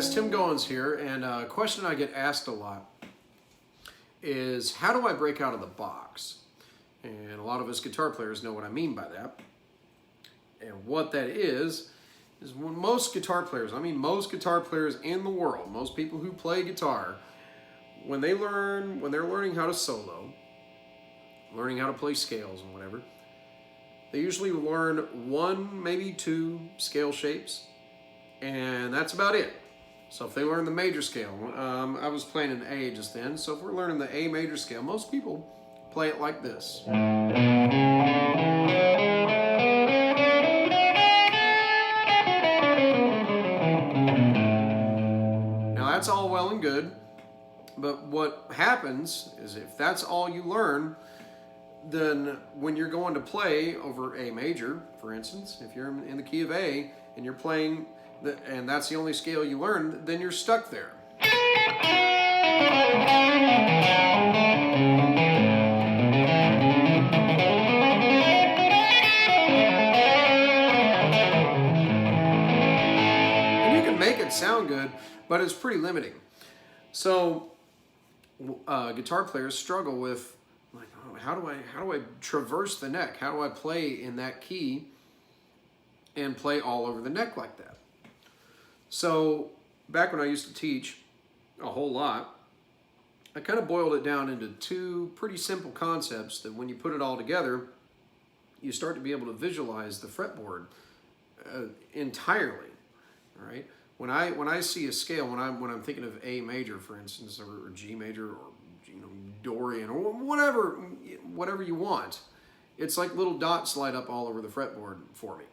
guys, Tim Goins here, and a question I get asked a lot is, how do I break out of the box? And a lot of us guitar players know what I mean by that. And what that is when most guitar players, I mean most guitar players in the world, most people who play guitar, when they're learning how to solo, learning how to play scales and whatever, they usually learn one, maybe two scale shapes, and that's about it. So if they learn the major scale, I was playing an A just then, so if we're learning the A major scale, most people play it like this. Now that's all well and good, but what happens is if that's all you learn, then when you're going to play over A major, for instance, if you're in the key of A and you're playing, and that's the only scale you learn, then you're stuck there. And you can make it sound good, but it's pretty limiting. So guitar players struggle with, like, oh, how do I traverse the neck? How do I play in that key and play all over the neck like that? So back when I used to teach a whole lot, I kind of boiled it down into two pretty simple concepts that when you put it all together, you start to be able to visualize the fretboard entirely. All right. When I see a scale, when I'm thinking of A major, for instance, or G major, or Dorian, or whatever you want, it's like little dots light up all over the fretboard for me.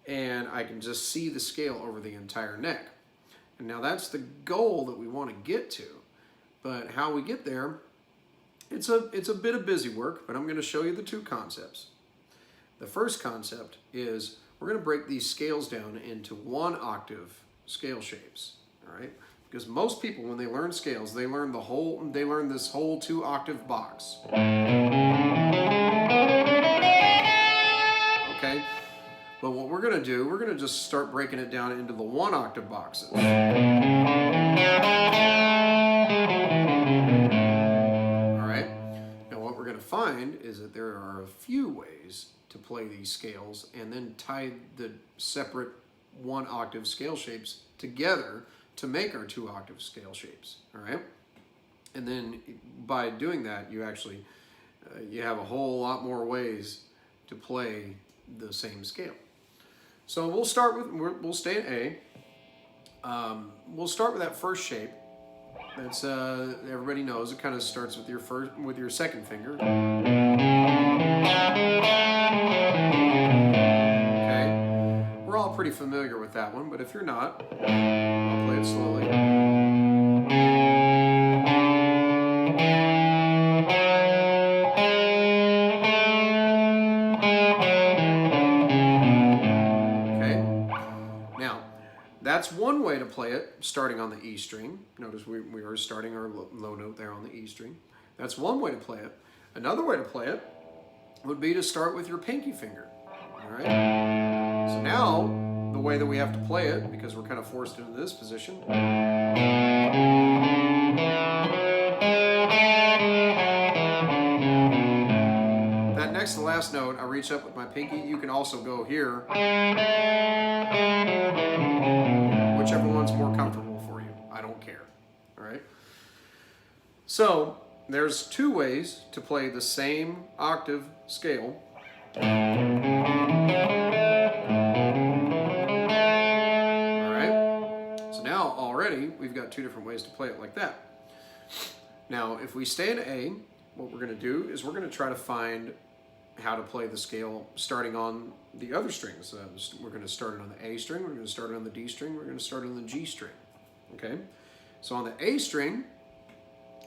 And I can just see the scale over the entire neck. And now that's the goal that we want to get to. But how we get there, it's a bit of busy work, but I'm going to show you the two concepts. The first concept is we're going to break these scales down into one octave scale shapes. All right? Because most people, when they learn scales, they learn this whole 2-octave box. Okay? But what we're going to do, we're going to just start breaking it down into the 1-octave boxes. All right? Now what we're going to find is that there are a few ways to play these scales and then tie the separate 1-octave scale shapes together to make our 2-octave scale shapes. All right? And then by doing that, you actually you have a whole lot more ways to play the same scale. So we'll stay in A. We'll start with that first shape. That's everybody knows. It kind of starts with your second finger. Okay, we're all pretty familiar with that one, but if you're not, I'll play it slowly. That's one way to play it, starting on the E string. Notice we are starting our low note there on the E string. That's one way to play it. Another way to play it would be to start with your pinky finger. All right? So now, the way that we have to play it, because we're kind of forced into this position, that next to the last note, I reach up with my pinky. You can also go here. Whichever one's more comfortable for you. I don't care. All right? So, there's two ways to play the same octave scale. All right? So now, already, we've got two different ways to play it like that. Now, if we stay in A, what we're going to do is we're going to try to find how to play the scale starting on the other strings. We're going to start it on the A string, we're going to start it on the D string, we're going to start it on the G string. Okay? So on the A string,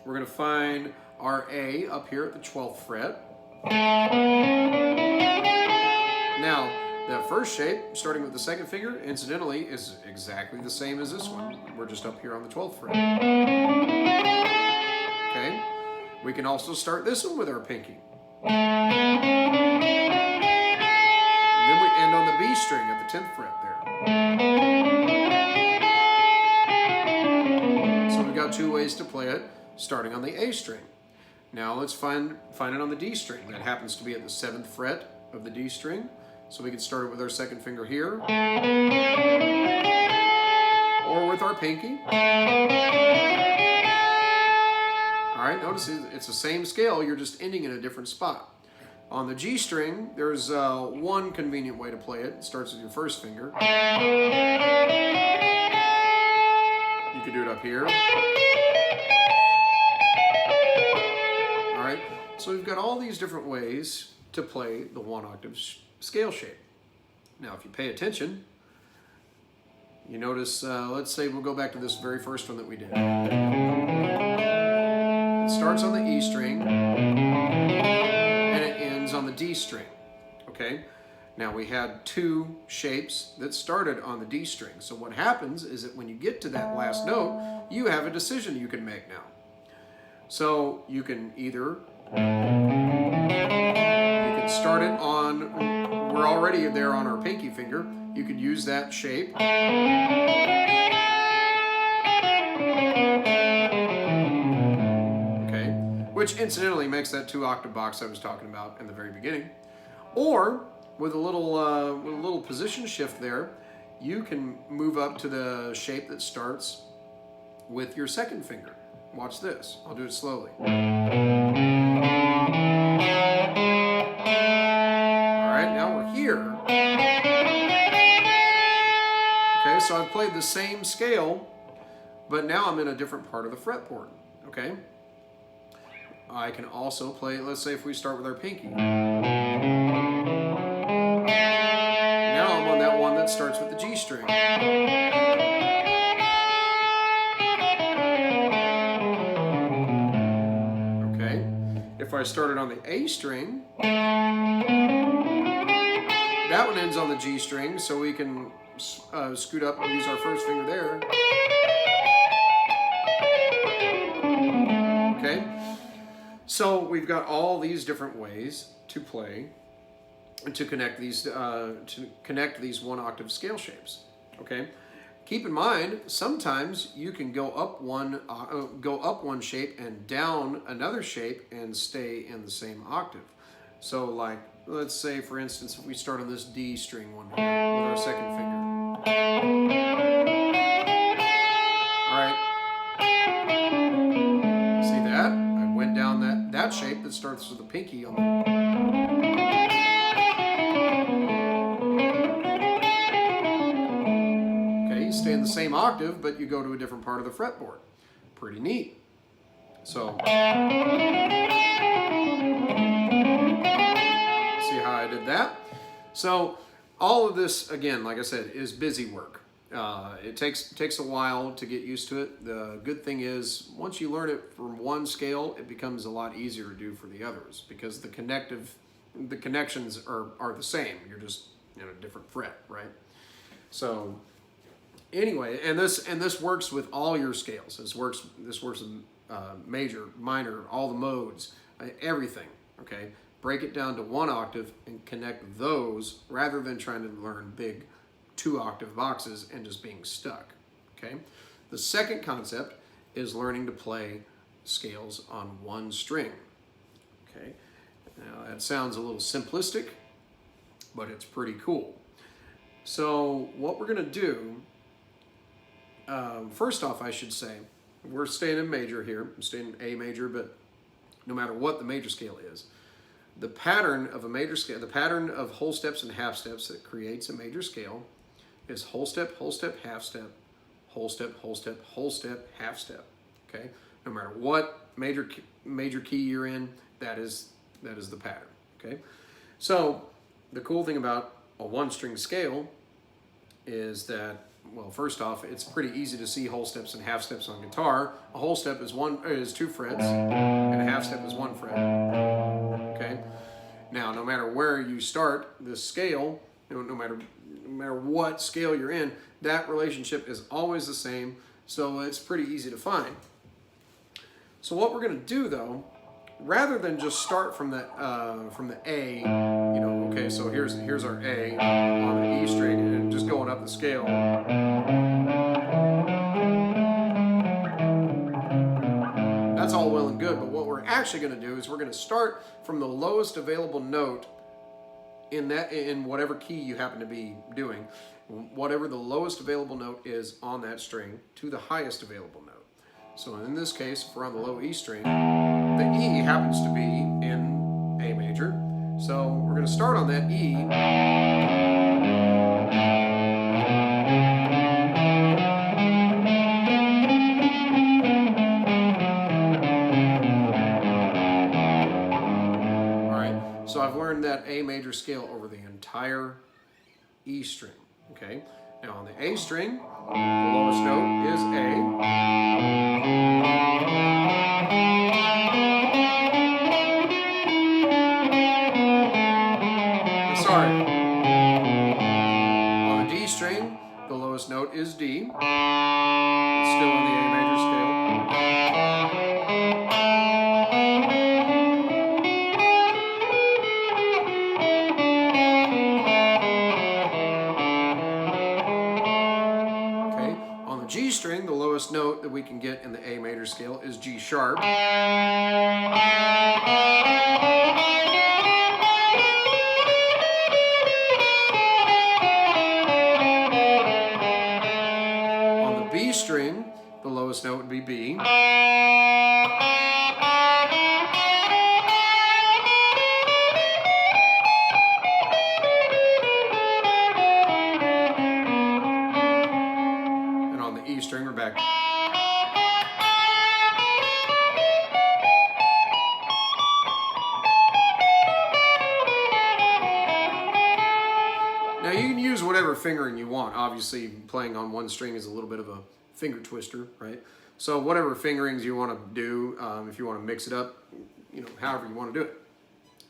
we're going to find our A up here at the 12th fret. Now, that first shape, starting with the second finger, incidentally, is exactly the same as this one. We're just up here on the 12th fret. Okay? We can also start this one with our pinky. And then we end on the B string at the 10th fret there. now 2 ways to play it, starting on the A string. Now let's find it on the D string. That happens to be at the 7th fret of the D string. So we can start it with our second finger here, or with our pinky. All right, notice it's the same scale, you're just ending in a different spot. On the G string, there's one convenient way to play it. It starts with your first finger. You could do it up here. All right, so we've got all these different ways to play the 1-octave scale shape. Now, if you pay attention, you notice, let's say we'll go back to this very first one that we did. It starts on the E string, and it ends on the D string, okay? Now, we had 2 shapes that started on the D string. So what happens is that when you get to that last note, you have a decision you can make now. So you can either, start it on, we're already there on our pinky finger. You could use that shape. Okay, which incidentally makes that 2-octave box I was talking about in the very beginning. Or with a little position shift there, you can move up to the shape that starts with your second finger. Watch this. I'll do it slowly. Here. Okay, so I've played the same scale, but now I'm in a different part of the fretboard. Okay, I can also play, let's say if we start with our pinky. Now I'm on that one that starts with the G string. Okay, if I started on the A string, that one ends on the G string, so we can scoot up and use our first finger there. Okay, so we've got all these different ways to play and to connect these 1-octave scale shapes. Okay, keep in mind sometimes you can go up one shape and down another shape and stay in the same octave. So like, let's say, for instance, if we start on this D string one here with our second finger. All right. See that? I went down that shape that starts with the pinky on the... Okay, you stay in the same octave, but you go to a different part of the fretboard. Pretty neat. So... did that. So all of this, again, like I said, is busy work. It takes a while to get used to it. The good thing is once you learn it from one scale, it becomes a lot easier to do for the others because the connections are the same. You're just in a different fret, right? So anyway, and this works with all your scales. This works in major, minor, all the modes, everything. Okay. Break it down to 1 octave and connect those rather than trying to learn big 2-octave boxes and just being stuck, okay? The second concept is learning to play scales on 1 string, okay? Now that sounds a little simplistic, but it's pretty cool. So what we're gonna do, first off I should say, we're staying in major here, I'm staying in A major, but no matter what the major scale is, the pattern of a major scale, the pattern of whole steps and half steps that creates a major scale is whole step, half step, whole step, whole step, half step. Okay, no matter what major key you're in, that is the pattern. Okay, so the cool thing about a 1-string scale is that, well, first off, it's pretty easy to see whole steps and half steps on guitar. A whole step is 2 frets, and a half step is 1 fret. Okay. Now, no matter where you start this scale, no matter what scale you're in, that relationship is always the same. So it's pretty easy to find. So what we're going to do, though, rather than just start from the A, okay, so here's our A on the E string and just going up the scale. good, but what we're actually going to do is we're going to start from the lowest available note in whatever key you happen to be doing, whatever the lowest available note is on that string to the highest available note. So in this case, if we're on the low E string, the E happens to be in A major. So we're going to start on that E. So I've learned that A major scale over the entire E string, okay? Now on the A string, the lowest note is A. Sorry. On the D string, the lowest note is D. It's still in the A major scale. G string, the lowest note that we can get in the A major scale is G sharp. On the B string, the lowest note would be B. E string, we're back. Now you can use whatever fingering you want. Obviously, playing on one string is a little bit of a finger twister, right? So whatever fingerings you want to do, if you want to mix it up, you know, however you want to do it.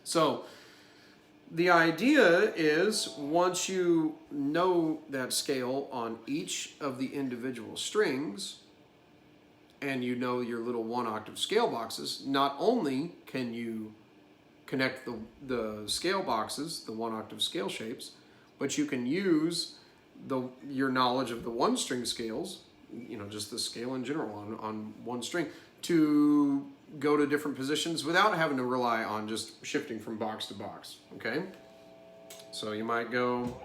So the idea is once you know that scale on each of the individual strings and you know your little one-octave scale boxes, not only can you connect the scale boxes, the one-octave scale shapes, but you can use your knowledge of the one-string scales, you know, just the scale in general on one string, to go to different positions without having to rely on just shifting from box to box, okay? So you might go...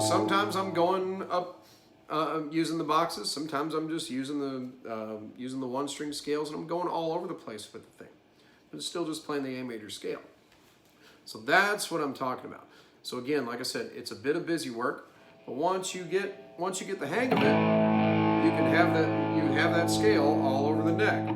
Sometimes I'm going up using the boxes. Sometimes I'm just using the one string scales, and I'm going all over the place with the thing. But it's still just playing the A major scale. So that's what I'm talking about. So again, like I said, it's a bit of busy work, but once you get the hang of it, you can have that scale all over the neck.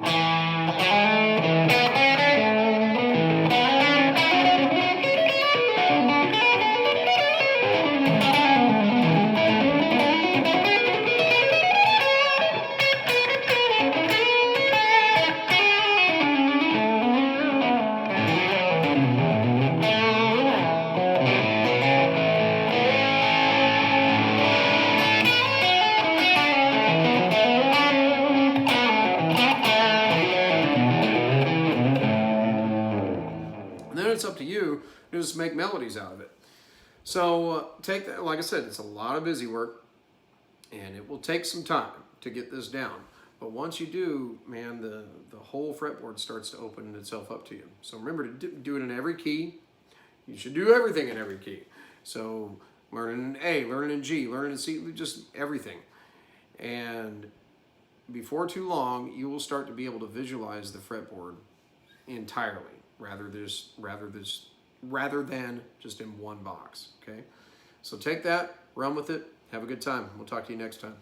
It's up to you to just make melodies out of it. So take that, like I said, it's a lot of busy work and it will take some time to get this down. But once you do, man, the whole fretboard starts to open itself up to you. So remember to do it in every key. You should do everything in every key. So learning in A, learning in G, learning in C, just everything. And before too long, you will start to be able to visualize the fretboard entirely, rather than just in one box, okay? So take that, run with it, have a good time. We'll talk to you next time.